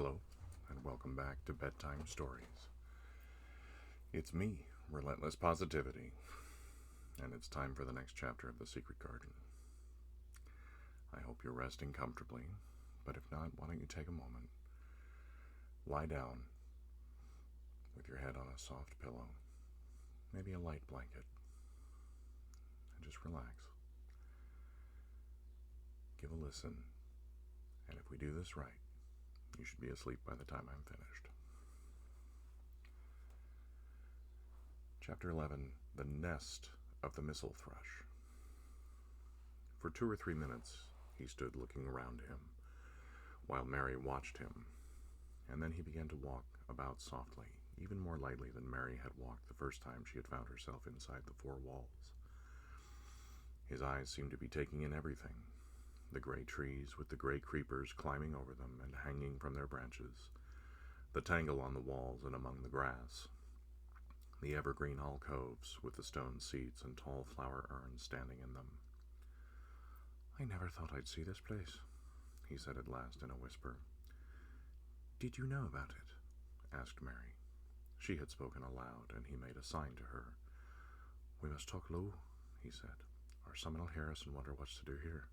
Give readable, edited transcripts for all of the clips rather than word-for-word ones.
Hello, and welcome back to Bedtime Stories. It's me, Relentless Positivity, and it's time for the next chapter of The Secret Garden. I hope you're resting comfortably, but if not, why don't you take a moment, lie down with your head on a soft pillow, maybe a light blanket, and just relax. Give a listen, and if we do this right, you should be asleep by the time I'm finished. Chapter 11, The Nest of the Missel Thrush. For 2 or 3 minutes, he stood looking around him, while Mary watched him, and then he began to walk about softly, even more lightly than Mary had walked the first time she had found herself inside the 4 walls. His eyes seemed to be taking in everything, the gray trees with the gray creepers climbing over them and hanging from their branches, the tangle on the walls and among the grass, the evergreen alcoves with the stone seats and tall flower urns standing in them. "I never thought I'd see this place," he said at last in a whisper. "Did you know about it?" asked Mary. She had spoken aloud, and he made a sign to her. "We must talk low," he said, "or someone will hear us and wonder what's to do here."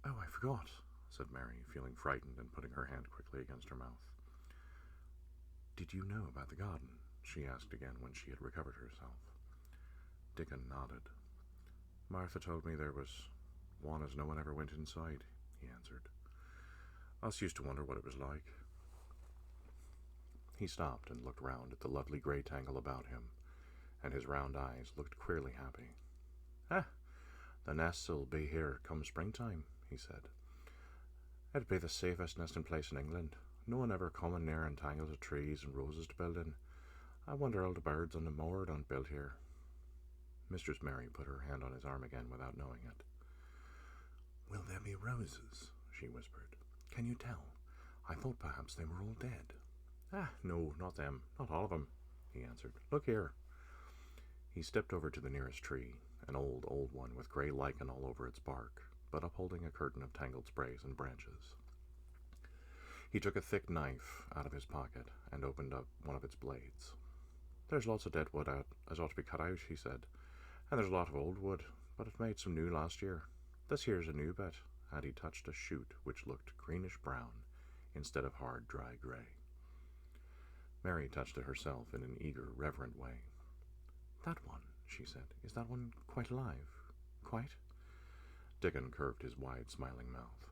"Oh, I forgot," said Mary, feeling frightened and putting her hand quickly against her mouth. "Did you know about the garden?" she asked again when she had recovered herself. Dickon nodded. "Martha told me there was one as no one ever went inside," he answered. "Us used to wonder what it was like." He stopped and looked round at the lovely grey tangle about him, and his round eyes looked queerly happy. The nest'll be here come springtime," he said. "It'd be the safest nesting place in England. No one ever coming near and tangles of trees and roses to build in. I wonder all the birds on the moor don't build here." Mistress Mary put her hand on his arm again without knowing it. "Will there be roses?" she whispered. "Can you tell? I thought perhaps they were all dead." No, not them, not all of them," he answered. "Look here." He stepped over to the nearest tree, an old one with grey lichen all over its bark, but upholding a curtain of tangled sprays and branches. He took a thick knife out of his pocket and opened up one of its blades. "There's lots of dead wood out as ought to be cut out," he said, "and there's a lot of old wood, but I've made some new last year. This here's a new bit," and he touched a shoot which looked greenish-brown instead of hard, dry grey. Mary touched it herself in an eager, reverent way. "That one," she said, "is that one quite alive? Quite?" Dickon curved his wide, smiling mouth.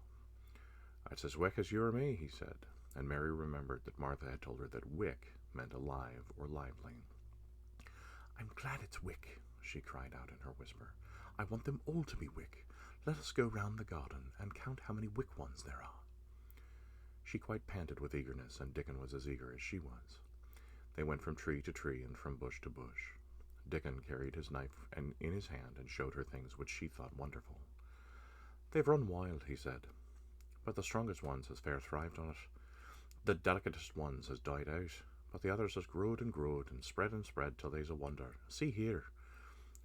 "It's as wick as you or me," he said, and Mary remembered that Martha had told her that wick meant alive or lively. "I'm glad it's wick," she cried out in her whisper. "I want them all to be wick. Let us go round the garden and count how many wick ones there are." She quite panted with eagerness, and Dickon was as eager as she was. They went from tree to tree and from bush to bush. Dickon carried his knife in his hand and showed her things which she thought wonderful. "They've run wild," he said, "but the strongest ones has fair thrived on it. The delicatest ones has died out, but the others has growed and spread till they's a wonder. See here,"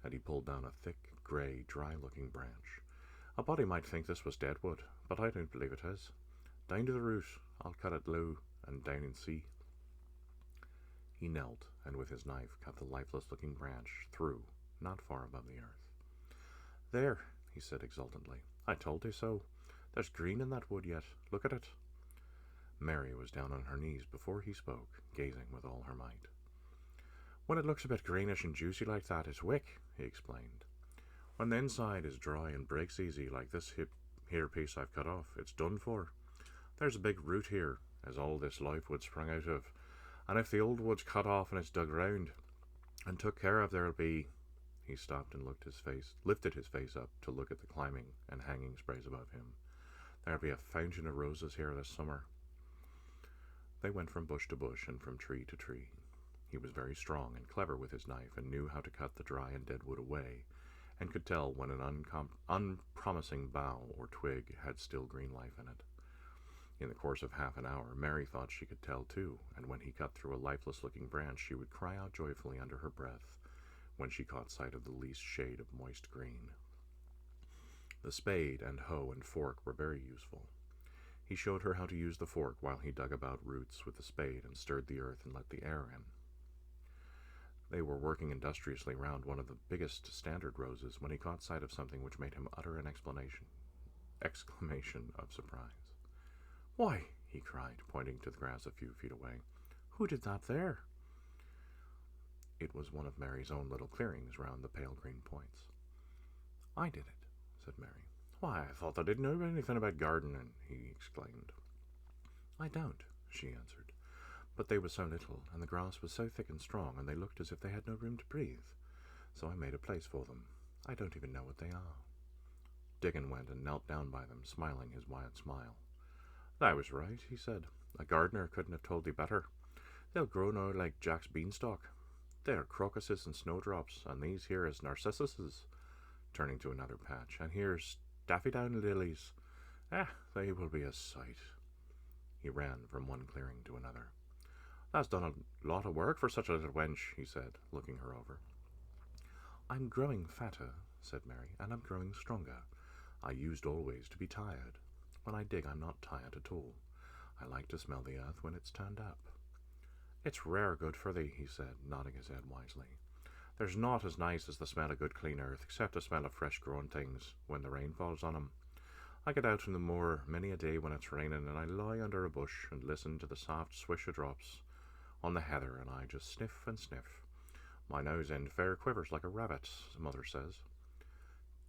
and he pulled down a thick, grey, dry-looking branch. "A body might think this was dead wood, but I don't believe it is. Down to the root, I'll cut it low, and down and see." He knelt, and with his knife cut the lifeless-looking branch through, not far above the earth. "There," he said exultantly. "I told you so. There's green in that wood yet. Look at it." Mary was down on her knees before he spoke, gazing with all her might. "When it looks a bit greenish and juicy like that, it's wick," he explained. "When the inside is dry and breaks easy, like this here piece I've cut off, it's done for. There's a big root here, as all this live wood sprung out of, and if the old wood's cut off and it's dug round and took care of, there'll be—" He stopped and lifted his face up to look at the climbing and hanging sprays above him. "There'll be a fountain of roses here this summer." They went from bush to bush and from tree to tree. He was very strong and clever with his knife, and knew how to cut the dry and dead wood away, and could tell when an unpromising bough or twig had still green life in it. In the course of half an hour, Mary thought she could tell too, and when he cut through a lifeless-looking branch, she would cry out joyfully under her breath when she caught sight of the least shade of moist green. The spade and hoe and fork were very useful. He showed her how to use the fork while he dug about roots with the spade and stirred the earth and let the air in. They were working industriously round one of the biggest standard roses when he caught sight of something which made him utter an exclamation of surprise. "Why," he cried, pointing to the grass a few feet away, "who did that there?" It was one of Mary's own little clearings round the pale green points. "I did it," said Mary. "Why, I thought I didn't know anything about gardening," he exclaimed. "I don't," she answered. "But they were so little, and the grass was so thick and strong, and they looked as if they had no room to breathe. So I made a place for them. I don't even know what they are." Dickon went and knelt down by them, smiling his wide smile. "I was right," he said. "A gardener couldn't have told thee better. They'll grow now like Jack's beanstalk. They're crocuses and snowdrops, and these here is narcissuses," turning to another patch, "and here's daffodil lilies. They will be a sight." He ran from one clearing to another. "That's done a lot of work for such a little wench," he said, looking her over. "I'm growing fatter," said Mary, "and I'm growing stronger. I used always to be tired. When I dig, I'm not tired at all. I like to smell the earth when it's turned up." "It's rare good for thee," he said, nodding his head wisely. "There's naught as nice as the smell of good clean earth, except the smell of fresh grown things when the rain falls on 'em. I get out from the moor many a day when it's raining, and I lie under a bush and listen to the soft swish of drops on the heather, and I just sniff and sniff. My nose end fair quivers like a rabbit's, mother says."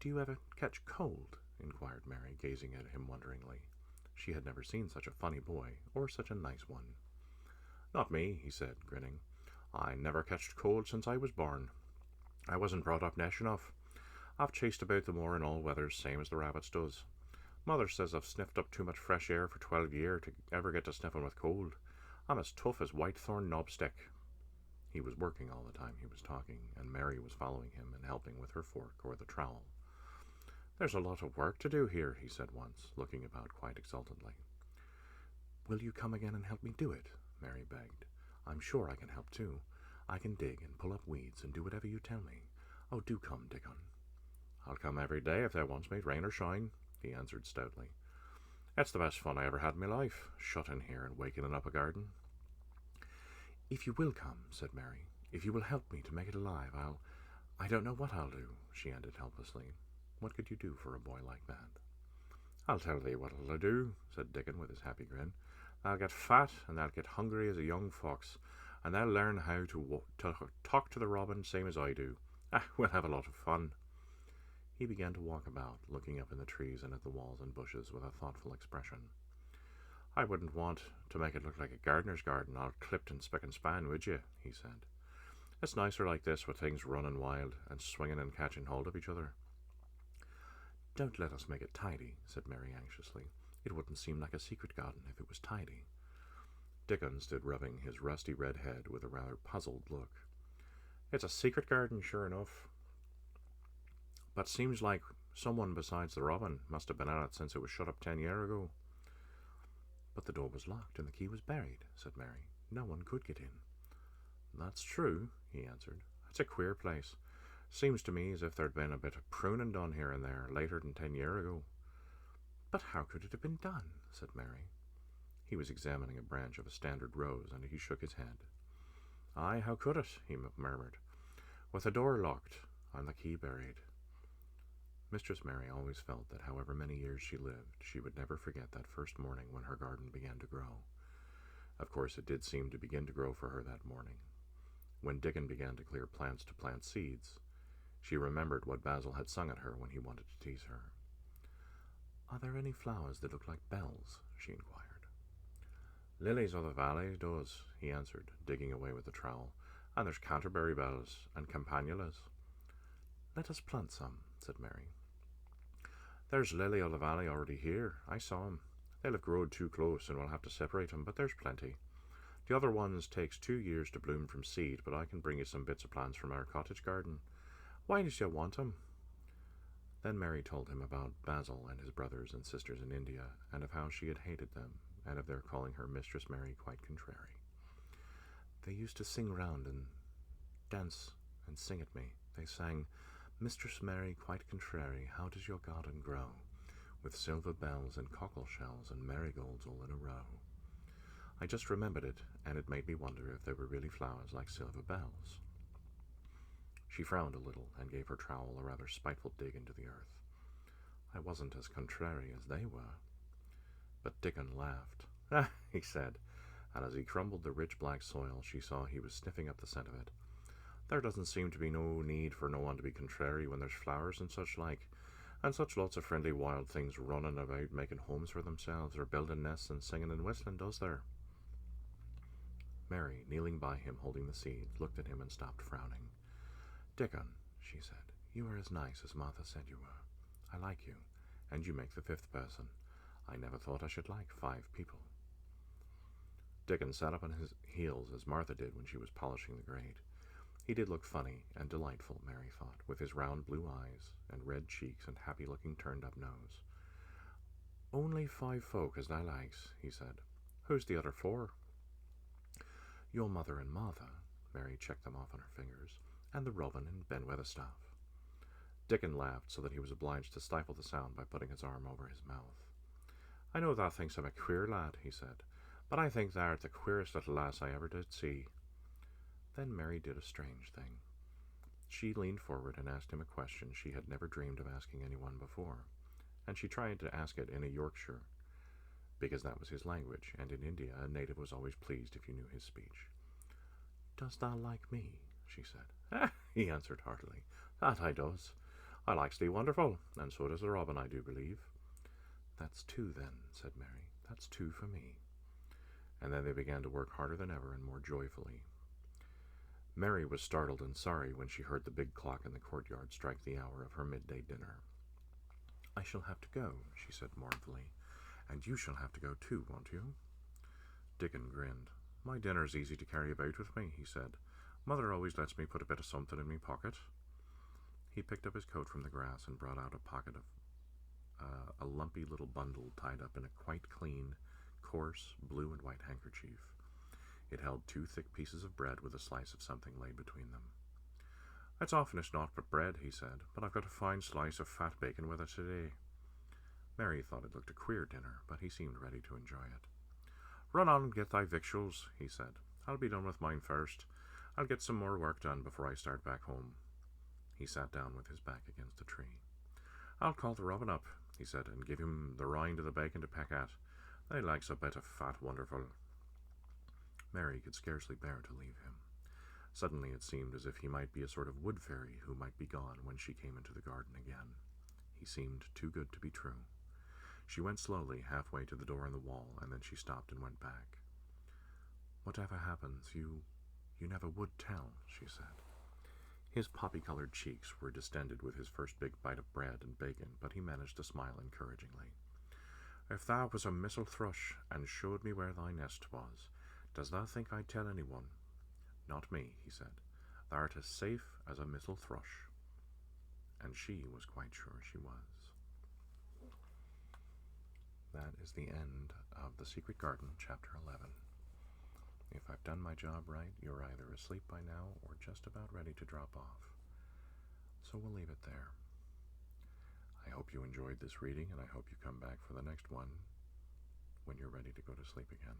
"Do you ever catch cold?" inquired Mary, gazing at him wonderingly. She had never seen such a funny boy, or such a nice one. "Not me," he said, grinning. "I never catched cold since I was born. I wasn't brought up nesh enough. I've chased about the moor in all weathers, same as the rabbits does. Mother says I've sniffed up too much fresh air for 12 year to ever get to sniffing with cold. I'm as tough as Whitethorn knobstick." He was working all the time he was talking, and Mary was following him and helping with her fork or the trowel. "There's a lot of work to do here," he said once, looking about quite exultantly. "Will you come again and help me do it?" Mary begged. "I'm sure I can help too. I can dig and pull up weeds and do whatever you tell me. Oh, do come, Dickon." "I'll come every day if thou wants me, rain or shine," he answered stoutly. "It's the best fun I ever had in my life, shut in here and waking up a garden." "If you will come," said Mary, "if you will help me to make it alive, I don't know what I'll do," she ended helplessly. What could you do for a boy like that? "I'll tell thee what I'll do," said Dickon with his happy grin. "They'll get fat, and they'll get hungry as a young fox, and they'll learn how to talk to the robin same as I do. We'll have a lot of fun." He began to walk about, looking up in the trees and at the walls and bushes with a thoughtful expression. "I wouldn't want to make it look like a gardener's garden, all clipped and spick and span, would you?" he said. "It's nicer like this, with things running wild and swinging and catching hold of each other." "Don't let us make it tidy," said Mary anxiously. "It wouldn't seem like a secret garden if it was tidy." Dickon stood rubbing his rusty red head with a rather puzzled look. "It's a secret garden, sure enough, but seems like someone besides the robin must have been in it since it was shut up 10 year ago." "But the door was locked and the key was buried," said Mary. "No one could get in." "That's true," he answered. "It's a queer place. Seems to me as if there'd been a bit of pruning done here and there later than 10 year ago." "But how could it have been done?" said Mary. He was examining a branch of a standard rose, and he shook his head. "Aye, how could it?" he murmured. "With the door locked and the key buried." Mistress Mary always felt that however many years she lived, she would never forget that first morning when her garden began to grow. Of course, it did seem to begin to grow for her that morning. When Dickon began to clear plants to plant seeds, she remembered what Basil had sung at her when he wanted to tease her. "Are there any flowers that look like bells?" she inquired. "Lilies of the valley does," he answered, digging away with the trowel, "and there's Canterbury bells and campanulas." "Let us plant some," said Mary. "There's lily of the valley already here. I saw 'em. They'll have growed too close, and we'll have to separate 'em, but there's plenty. The other ones takes 2 years to bloom from seed, but I can bring you some bits of plants from our cottage garden. Why does you want 'em?" Then Mary told him about Basil and his brothers and sisters in India, and of how she had hated them, and of their calling her Mistress Mary quite contrary. "They used to sing round and dance and sing at me. They sang, 'Mistress Mary quite contrary, how does your garden grow? with silver bells and cockle shells and marigolds all in a row. I just remembered it, and it made me wonder if they were really flowers like silver bells. She frowned a little and gave her trowel a rather spiteful dig into the earth. I wasn't as contrary as they were. But Dickon laughed. "Ah," he said, and as he crumbled the rich black soil, she saw he was sniffing up the scent of it. "There doesn't seem to be no need for no one to be contrary when there's flowers and such like, and such lots of friendly wild things running about making homes for themselves, or building nests and singing and whistling, does there?" Mary, kneeling by him holding the seeds, looked at him and stopped frowning. "Dickon," she said, "you are as nice as Martha said you were. I like you, and you make the fifth person. I never thought I should like 5 people." Dickon sat up on his heels as Martha did when she was polishing the grate. He did look funny and delightful, Mary thought, with his round blue eyes and red cheeks and happy-looking turned-up nose. "Only 5 folk as thou likes," he said. "Who's the other 4? "Your mother and Martha," Mary checked them off on her fingers, "and the Robin and Ben Weatherstaff." Dickon laughed so that he was obliged to stifle the sound by putting his arm over his mouth. "I know thou thinks I'm a queer lad," he said, "but I think thou'rt the queerest little lass I ever did see." Then Mary did a strange thing. She leaned forward and asked him a question she had never dreamed of asking anyone before, and she tried to ask it in a Yorkshire, because that was his language, and in India a native was always pleased if you knew his speech. "Dost thou like me?" she said. "Ah," he answered heartily, "that I does. I likes thee wonderful, and so does the robin, I do believe." "That's 2 then," said Mary. "That's 2 for me." And then they began to work harder than ever and more joyfully. Mary was startled and sorry when she heard the big clock in the courtyard strike the hour of her midday dinner. "I shall have to go," she said mournfully, "and you shall have to go too, won't you?" Dickon grinned. "My dinner's easy to carry about with me," he said. "Mother always lets me put a bit of something in me pocket." He picked up his coat from the grass and brought out a pocket of a lumpy little bundle tied up in a quite clean, coarse blue and white handkerchief. It held 2 thick pieces of bread with a slice of something laid between them. "It's oftenest naught but bread," he said, "but I've got a fine slice of fat bacon with it today." Mary thought it looked a queer dinner, but he seemed ready to enjoy it. "Run on and get thy victuals," he said. "I'll be done with mine first. I'll get some more work done before I start back home." He sat down with his back against a tree. "I'll call the robin up," he said, "and give him the rind of the bacon to peck at. They likes a bit of fat wonderful." Mary could scarcely bear to leave him. Suddenly it seemed as if he might be a sort of wood fairy who might be gone when she came into the garden again. He seemed too good to be true. She went slowly halfway to the door in the wall, and then she stopped and went back. "Whatever happens, you never would tell," she said. His poppy-colored cheeks were distended with his first big bite of bread and bacon, but he managed to smile encouragingly. "If thou was a missel thrush, and showed me where thy nest was, does thou think I'd tell anyone?" "Not me," he said. "Thou'rt as safe as a missel thrush." And she was quite sure she was. That is the end of The Secret Garden, Chapter 11. If I've done my job right, you're either asleep by now or just about ready to drop off. So we'll leave it there. I hope you enjoyed this reading, and I hope you come back for the next one when you're ready to go to sleep again.